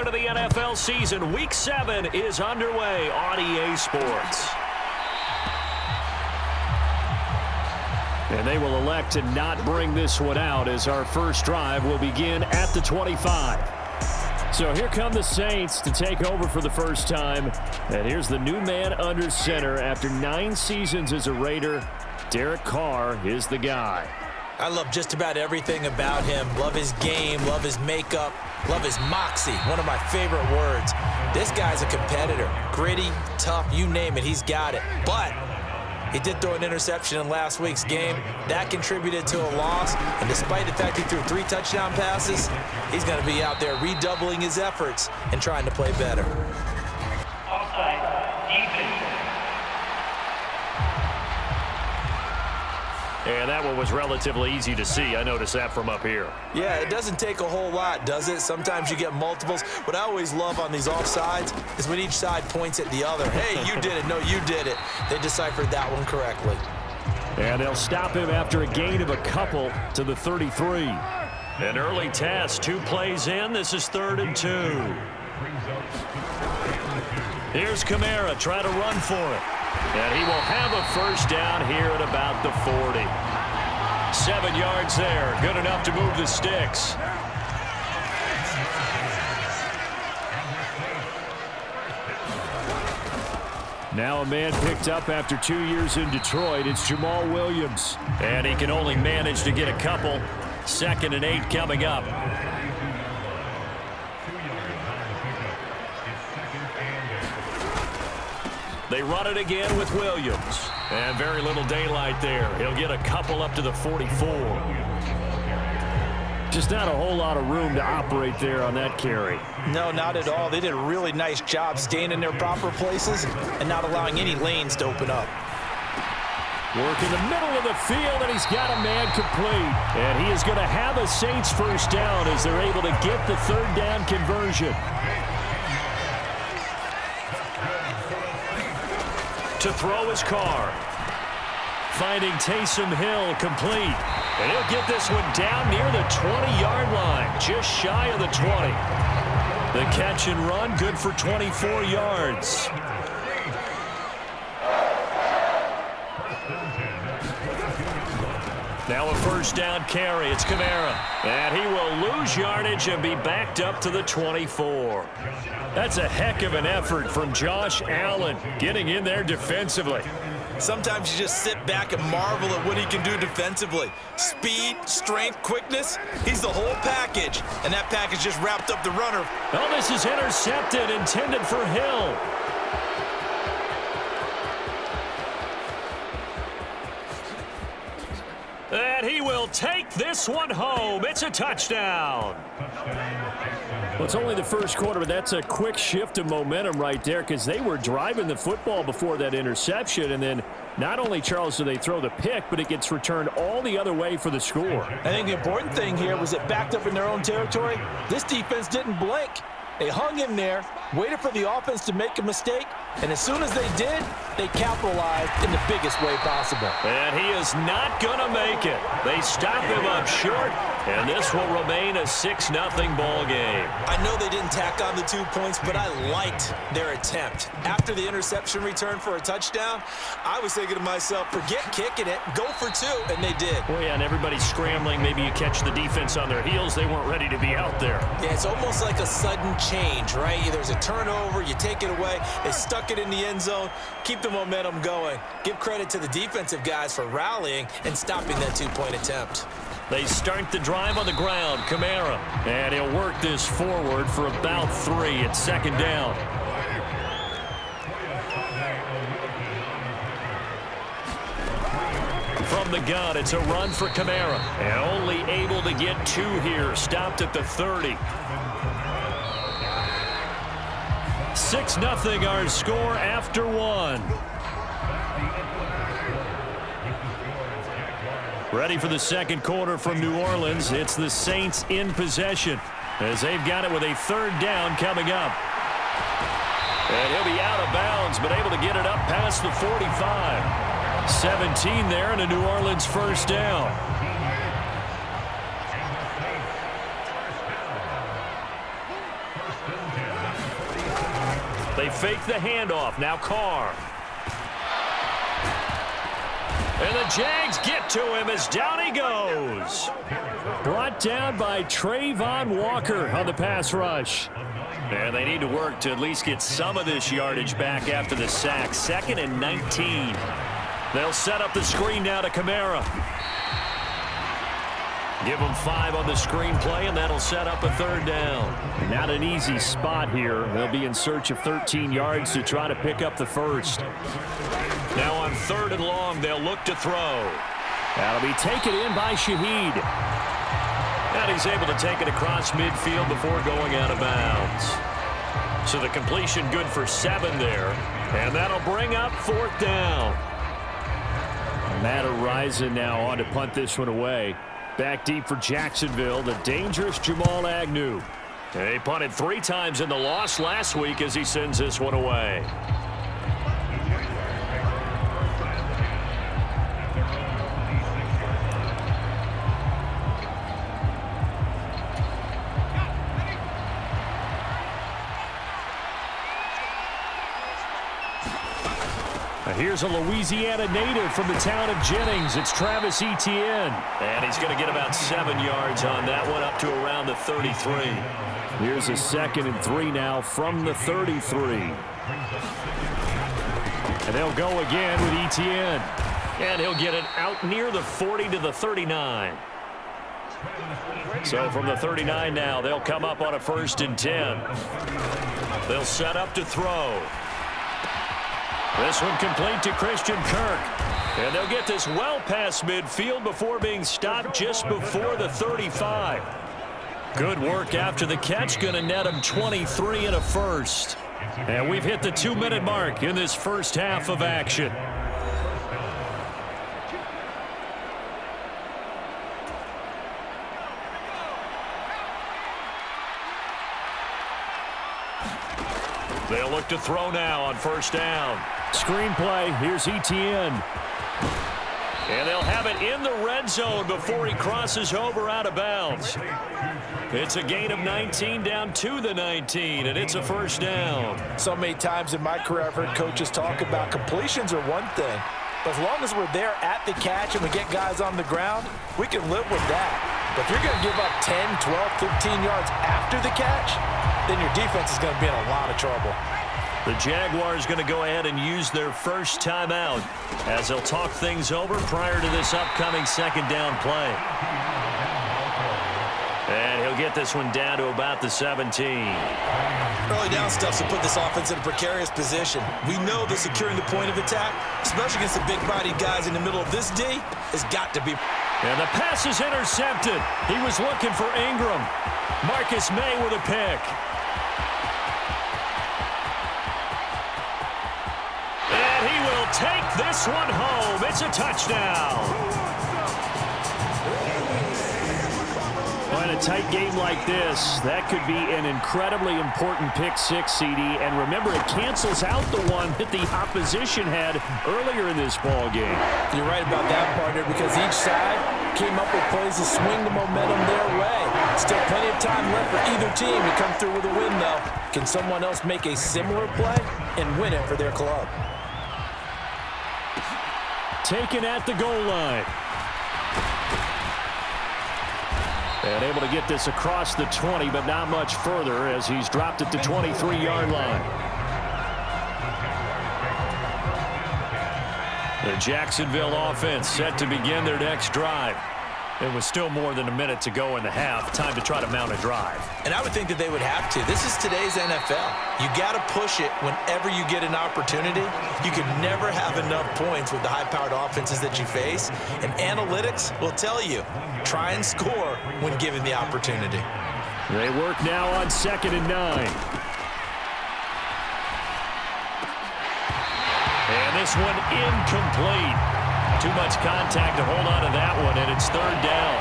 into the NFL season. Week 7 is underway on EA Sports. And they will elect to not bring this one out as our first drive will begin at the 25. So here come the Saints to take over for the first time. And here's the new man under center after 9 seasons as a Raider. Derek Carr is the guy. I love just about everything about him. Love his game, love his makeup, love his moxie. One of my favorite words. This guy's a competitor. Gritty, tough, you name it, he's got it. But he did throw an interception in last week's game. That contributed to a loss. And despite the fact he threw 3 touchdown passes, he's going to be out there redoubling his efforts and trying to play better. Offside, defense. And that one was relatively easy to see. I noticed that from up here. Yeah, it doesn't take a whole lot, does it? Sometimes you get multiples. What I always love on these offsides is when each side points at the other. Hey, you did it. No, you did it. They deciphered that one correctly. And they'll stop him after a gain of a couple to the 33. An early test, 2 plays in. This is 3rd and 2. Here's Kamara trying to run for it. And he will have a first down here at about the 40. 7 yards there. Good enough to move the sticks. Now a man picked up after 2 years in Detroit. It's Jamal Williams. And he can only manage to get a couple. 2nd and 8 coming up. They run it again with Williams. And very little daylight there. He'll get a couple up to the 44. Just not a whole lot of room to operate there on that carry. No, not at all. They did a really nice job staying in their proper places and not allowing any lanes to open up. Work in the middle of the field, and he's got a man complete. And he is going to have a Saints first down as they're able to get the 3rd down conversion. To throw his Carr. Finding Taysom Hill complete. And he'll get this one down near the 20-yard line. Just shy of the 20. The catch and run good for 24 yards. Now a first down carry. It's Kamara. And he will lose yardage and be backed up to the 24. That's a heck of an effort from Josh Allen getting in there defensively. Sometimes you just sit back and marvel at what he can do defensively. Speed, strength, quickness, he's the whole package. And that package just wrapped up the runner. Oh, this is intercepted, intended for Hill. And he will take this one home. It's a touchdown. Well, it's only the first quarter, but that's a quick shift of momentum right there because they were driving the football before that interception. And then not only, Charles, do they throw the pick, but it gets returned all the other way for the score. I think the important thing here was it backed up in their own territory. This defense didn't blink. They hung in there, waited for the offense to make a mistake, and as soon as they did, they capitalized in the biggest way possible. And he is not going to make it. They stop him up short, and this will remain a 6-0 ball game. I know they didn't tack on the 2 points, but I liked their attempt. After the interception return for a touchdown, I was thinking to myself, forget kicking it, go for 2, and they did. Well, yeah, and everybody's scrambling. Maybe you catch the defense on their heels. They weren't ready to be out there. Yeah, it's almost like a sudden change, right? There's a turnover, you take it away, they stuck it in the end zone, keep the momentum going. Give credit to the defensive guys for rallying and stopping that 2-point attempt. They start the drive on the ground. Kamara. And he'll work this forward for about 3. It's 2nd down. From the gun, it's a run for Kamara. And only able to get 2 here. Stopped at the 30. 6-0 our score after 1. Ready for the second quarter from New Orleans. It's the Saints in possession as they've got it with a 3rd down coming up. And he'll be out of bounds, but able to get it up past the 45. 17 there and a New Orleans first down. They fake the handoff. Now Carr. And the Jags get to him as down he goes. Brought down by Trayvon Walker on the pass rush. And they need to work to at least get some of this yardage back after the sack. 2nd and 19. They'll set up the screen now to Kamara. Give them 5 on the screen play, and that'll set up a 3rd down. Not an easy spot here. They'll be in search of 13 yards to try to pick up the 1st. Now on 3rd and long, they'll look to throw. That'll be taken in by Shaheed. And he's able to take it across midfield before going out of bounds. So the completion good for 7 there. And that'll bring up 4th down. Matt Araiza now on to punt this one away. Back deep for Jacksonville, the dangerous Jamal Agnew. They punted 3 times in the loss last week as he sends this one away. Here's a Louisiana native from the town of Jennings. It's Travis Etienne. And he's going to get about 7 yards on that one, up to around the 33. Here's a 2nd and 3 now from the 33. And they'll go again with Etienne. And he'll get it out near the 40 to the 39. So from the 39 now, they'll come up on a 1st and 10. They'll set up to throw. This one complete to Christian Kirk. And they'll get this well past midfield before being stopped just before the 35. Good work after the catch. Going to net him 23 and a 1st. And we've hit the 2-minute mark in this first half of action. They'll look to throw now on 1st down. Screen play. Here's Etienne. And they'll have it in the red zone before he crosses over out of bounds. It's a gain of 19 down to the 19, and it's a 1st down. So many times in my career I've heard coaches talk about completions are one thing. But as long as we're there at the catch and we get guys on the ground, we can live with that. But if you're going to give up 10, 12, 15 yards after the catch, then your defense is going to be in a lot of trouble. The Jaguars going to go ahead and use their first timeout as they'll talk things over prior to this upcoming 2nd down play. And he'll get this one down to about the 17. Early down stuff to put this offense in a precarious position. We know that securing the point of attack, especially against the big-bodied guys in the middle of this D, has got to be. And the pass is intercepted. He was looking for Ingram. Marcus May with a pick. And he will take this one home. It's a touchdown. In a tight game like this, that could be an incredibly important pick-6, CD. And remember, it cancels out the one that the opposition had earlier in this ball game. You're right about that, partner, because each side came up with plays to swing the momentum their way. Still plenty of time left for either team to come through with a win, though. Can someone else make a similar play and win it for their club? Taken at the goal line. And able to get this across the 20, but not much further as he's dropped it to 23-yard line. The Jacksonville offense set to begin their next drive. There was still more than a minute to go in the half. Time to try to mount a drive. And I would think that they would have to. This is today's NFL. You got to push it whenever you get an opportunity. You can never have enough points with the high-powered offenses that you face. And analytics will tell you, try and score when given the opportunity. They work now on 2nd and 9. And this one incomplete. Too much contact to hold on to that one, and it's 3rd down.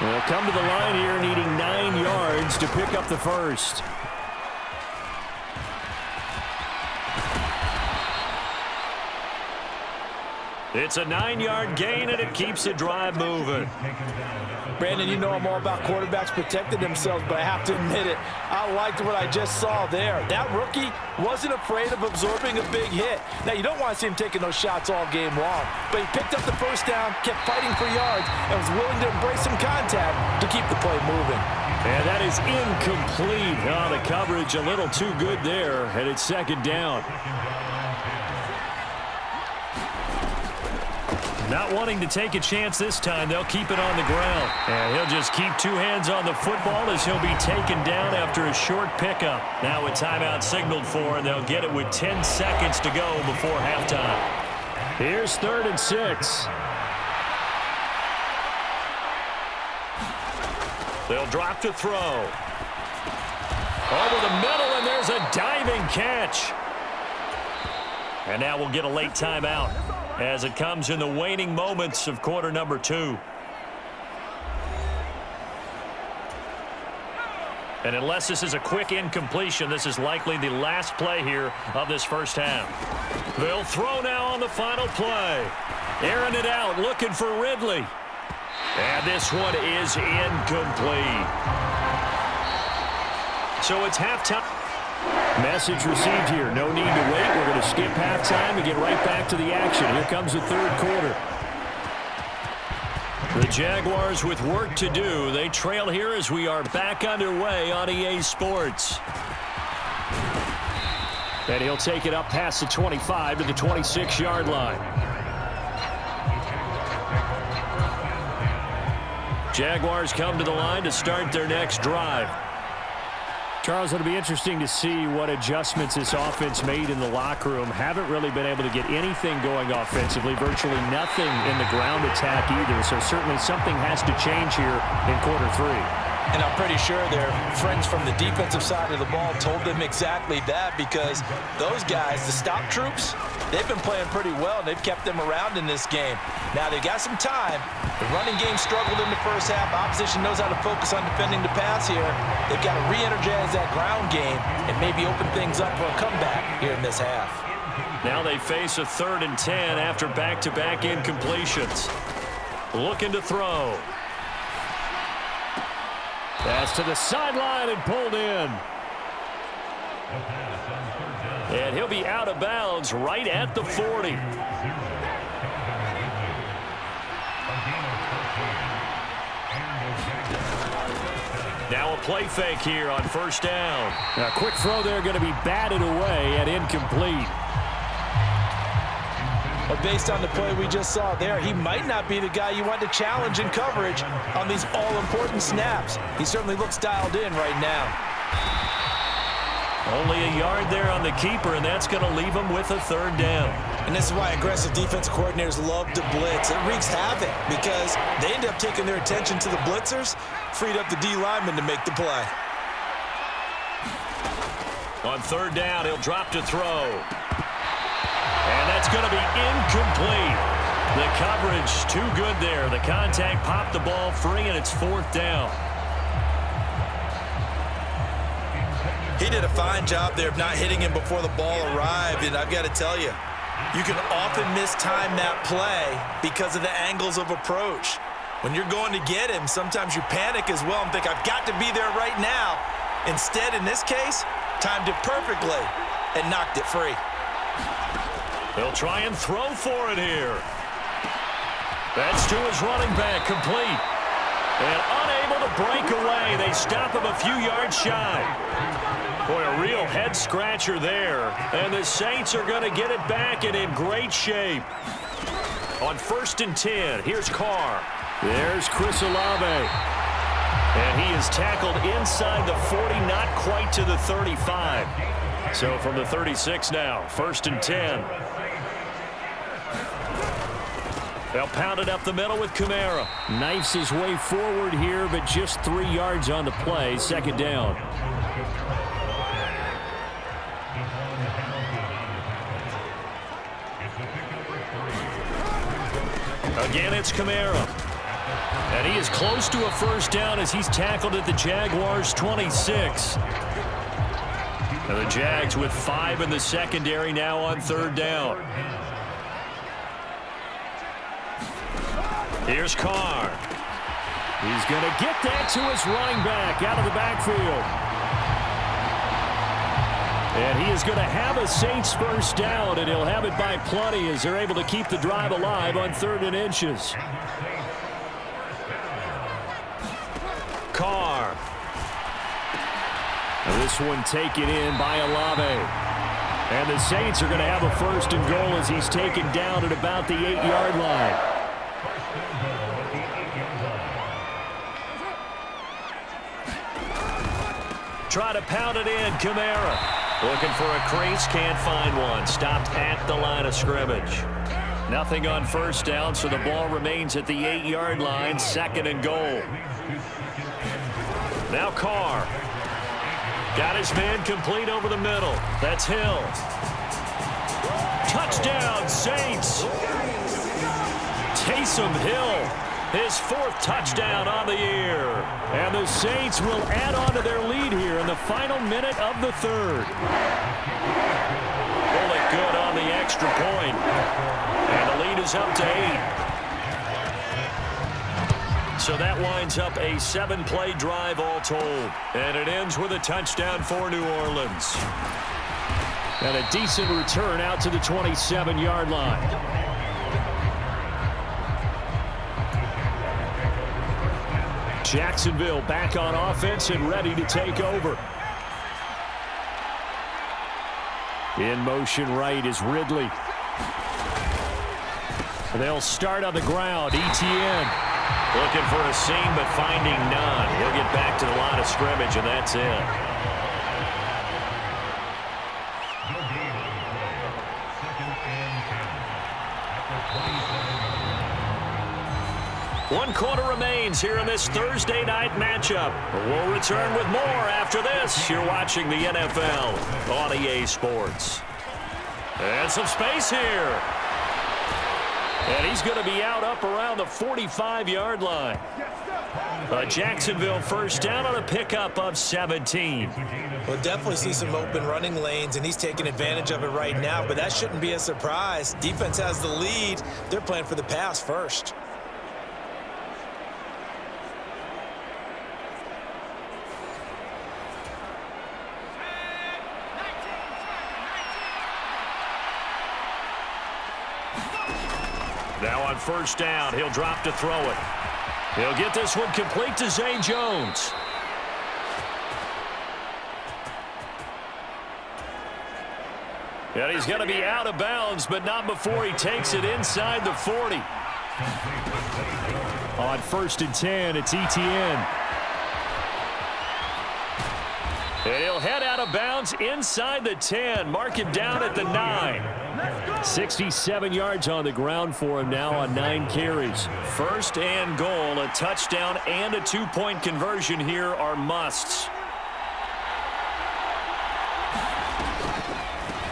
They'll come to the line here needing 9 yards to pick up the 1st. It's a 9-yard gain, and it keeps the drive moving. Brandon, you know I'm all about quarterbacks protecting themselves, but I have to admit it, I liked what I just saw there. That rookie wasn't afraid of absorbing a big hit. Now, you don't want to see him taking those shots all game long, but he picked up the first down, kept fighting for yards, and was willing to embrace some contact to keep the play moving. And that is incomplete. Oh, the coverage a little too good there, and it's second down. Not wanting to take a chance this time, they'll keep it on the ground. And he'll just keep two hands on the football as he'll be taken down after a short pickup. Now with timeout signaled for, and they'll get it with 10 seconds to go before halftime. Here's 3rd and 6. They'll drop to throw. Over the middle, and there's a diving catch. And now we'll get a late timeout as it comes in the waning moments of quarter number 2. And unless this is a quick incompletion, this is likely the last play here of this first half. They'll throw now on the final play. Airing it out, looking for Ridley. And this one is incomplete. So it's halftime. Message received here. No need to wait. We're going to skip halftime and get right back to the action. Here comes the third quarter. The Jaguars with work to do. They trail here as we are back underway on EA Sports. And he'll take it up past the 25 to the 26-yard line. Jaguars come to the line to start their next drive. Charles, it'll be interesting to see what adjustments this offense made in the locker room. Haven't really been able to get anything going offensively, virtually nothing in the ground attack either. So certainly something has to change here in quarter 3. And I'm pretty sure their friends from the defensive side of the ball told them exactly that, because those guys, the stop troops, they've been playing pretty well, and they've kept them around in this game. Now, they've got some time. The running game struggled in the first half. Opposition knows how to focus on defending the pass here. They've got to re-energize that ground game and maybe open things up for a comeback here in this half. Now they face a 3rd and 10 after back-to-back incompletions. Looking to throw. Pass to the sideline and pulled in. And he'll be out of bounds right at the 40. Now a play fake here on first down. A quick throw there going to be batted away and incomplete. But based on the play we just saw there, he might not be the guy you want to challenge in coverage on these all-important snaps. He certainly looks dialed in right now. Only a yard there on the keeper, and that's going to leave him with a 3rd down. And this is why aggressive defensive coordinators love to blitz. It wreaks havoc because they end up taking their attention to the blitzers, freed up the D lineman to make the play. On 3rd down, he'll drop to throw. And that's going to be incomplete. The coverage too good there. The contact popped the ball free, and it's 4th down. He did a fine job there of not hitting him before the ball arrived, and I've got to tell you, you can often mistime that play because of the angles of approach. When you're going to get him, sometimes you panic as well and think, I've got to be there right now. Instead, in this case, timed it perfectly and knocked it free. They'll try and throw for it here. That's to his running back, complete. And unable to break away. They stop him a few yards shy. Boy, a real head-scratcher there. And the Saints are going to get it back and in great shape. On 1st and 10, here's Carr. There's Chris Olave. And he is tackled inside the 40, not quite to the 35. So from the 36 now, 1st and 10. They'll pound it up the middle with Kamara. Knifes his way forward here, but just 3 yards on the play. 2nd down. Again, it's Kamara. And he is close to a 1st down as he's tackled at the Jaguars' 26. Now the Jags with 5 in the secondary now on 3rd down. Here's Carr. He's going to get that to his running back out of the backfield. And he is going to have a Saints first down, and he'll have it by plenty as they're able to keep the drive alive on 3rd and inches. Carr. And this one taken in by Olave. And the Saints are going to have a 1st and goal as he's taken down at about the 8-yard line. Try to pound it in, Kamara. Looking for a crease, can't find one. Stopped at the line of scrimmage. Nothing on 1st down, so the ball remains at the 8-yard line, 2nd and goal. Now Carr. Got his man complete over the middle. That's Hill. Touchdown, Saints. Taysom Hill. His 4th touchdown on the year. And the Saints will add on to their lead here in the final minute of the 3rd. Pull it good on the extra point. And the lead is up to 8. So that winds up a 7-play drive all told. And it ends with a touchdown for New Orleans. And a decent return out to the 27-yard line. Jacksonville back on offense and ready to take over. In motion right is Ridley. They'll start on the ground. ETN looking for a seam but finding none. He'll get back to the line of scrimmage, and that's it. One quarter remains here in this Thursday night matchup. We'll return with more after this. You're watching the NFL on EA Sports. And some space here. And he's going to be out up around the 45-yard line. A Jacksonville first down on a pickup of 17. We'll definitely see some open running lanes, and he's taking advantage of it right now, but that shouldn't be a surprise. Defense has the lead. They're playing for the pass first. Now on 1st down, he'll drop to throw it. He'll get this one complete to Zay Jones. And he's going to be out of bounds, but not before he takes it inside the 40. On 1st and 10, it's ETN. And he'll head out of bounds inside the 10. Mark it down at the 9. 67 yards on the ground for him now on 9 carries. 1st and goal, a touchdown and a 2-point conversion here are musts.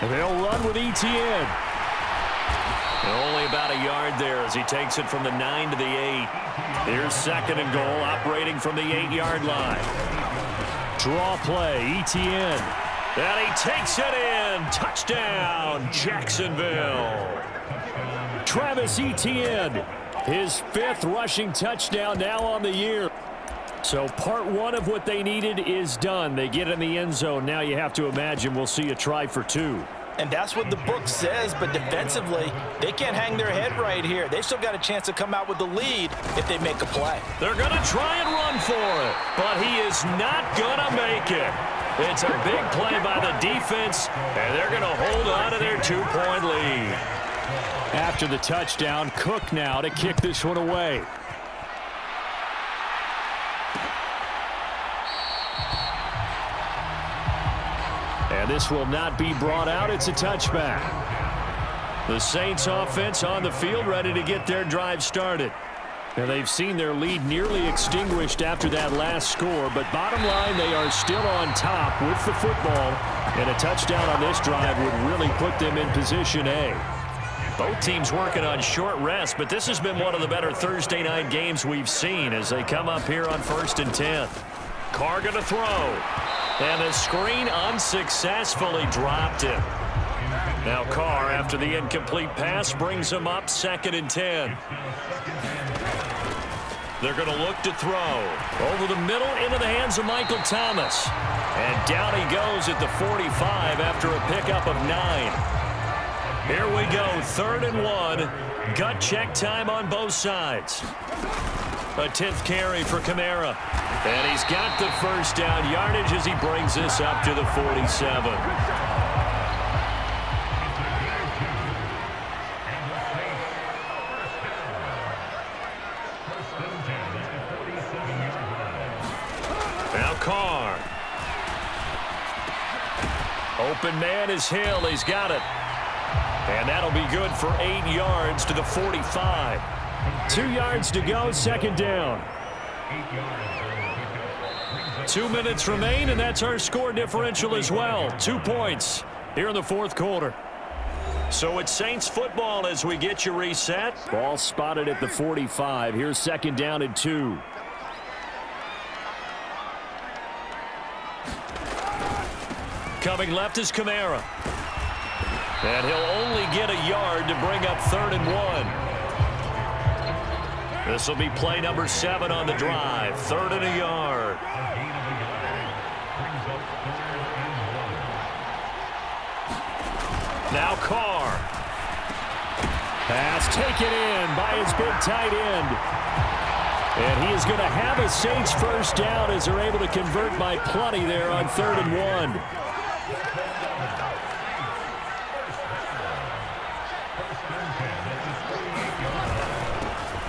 And they'll run with ETN. And only about a yard there as he takes it from the 9 to the 8. Here's 2nd and goal, operating from the 8-yard line. Draw play, ETN. And he takes it in. Touchdown, Jacksonville. Travis Etienne, his 5th rushing touchdown now on the year. So part 1 of what they needed is done. They get in the end zone. Now you have to imagine we'll see a try for 2. And that's what the book says, but defensively, they can't hang their head right here. They've still got a chance to come out with the lead if they make a play. They're going to try and run for it, but he is not going to make it. It's a big play by the defense, and they're going to hold on to their 2-point lead. After the touchdown, Cook now to kick this one away. And this will not be brought out. It's a touchback. The Saints offense on the field ready to get their drive started. Now they've seen their lead nearly extinguished after that last score, but bottom line, they are still on top with the football, and a touchdown on this drive would really put them in position A. Both teams working on short rest, but this has been one of the better Thursday night games we've seen as they come up here on 1st and 10. Carr going to throw, and the screen unsuccessfully dropped him. Now Carr, after the incomplete pass, brings him up 2nd and 10. They're going to look to throw. Over the middle, into the hands of Michael Thomas. And down he goes at the 45 after a pickup of 9. Here we go, 3rd and 1. Gut check time on both sides. A 10th carry for Kamara. And he's got the first down yardage as he brings this up to the 47. Now Carr. Open man is Hill. He's got it. And that'll be good for 8 yards to the 45. 2 yards to go, 2nd down. 2 minutes remain, and that's our score differential as well. 2 points here in the 4th quarter. So it's Saints football as we get you reset. Ball spotted at the 45. Here's 2nd down and 2. Coming left is Kamara. And he'll only get a yard to bring up 3rd and 1. This will be play number 7 on the drive. 3rd and a yard. Now Carr. Pass taken in by his big tight end. And he is going to have a Saints first down as they're able to convert by plenty there on 3rd and 1.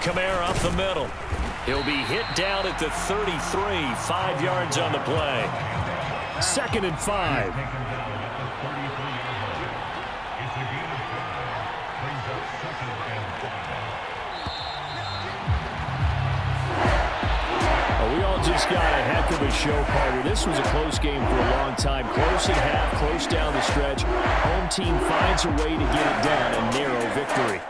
Kamara up the middle. He'll be hit down at the 33, 5 yards on the play. 2nd and 5. We all just got a heck of a show, Carter. This was a close game for a long time. Close at half, close down the stretch. Home team finds a way to get it down, a narrow victory.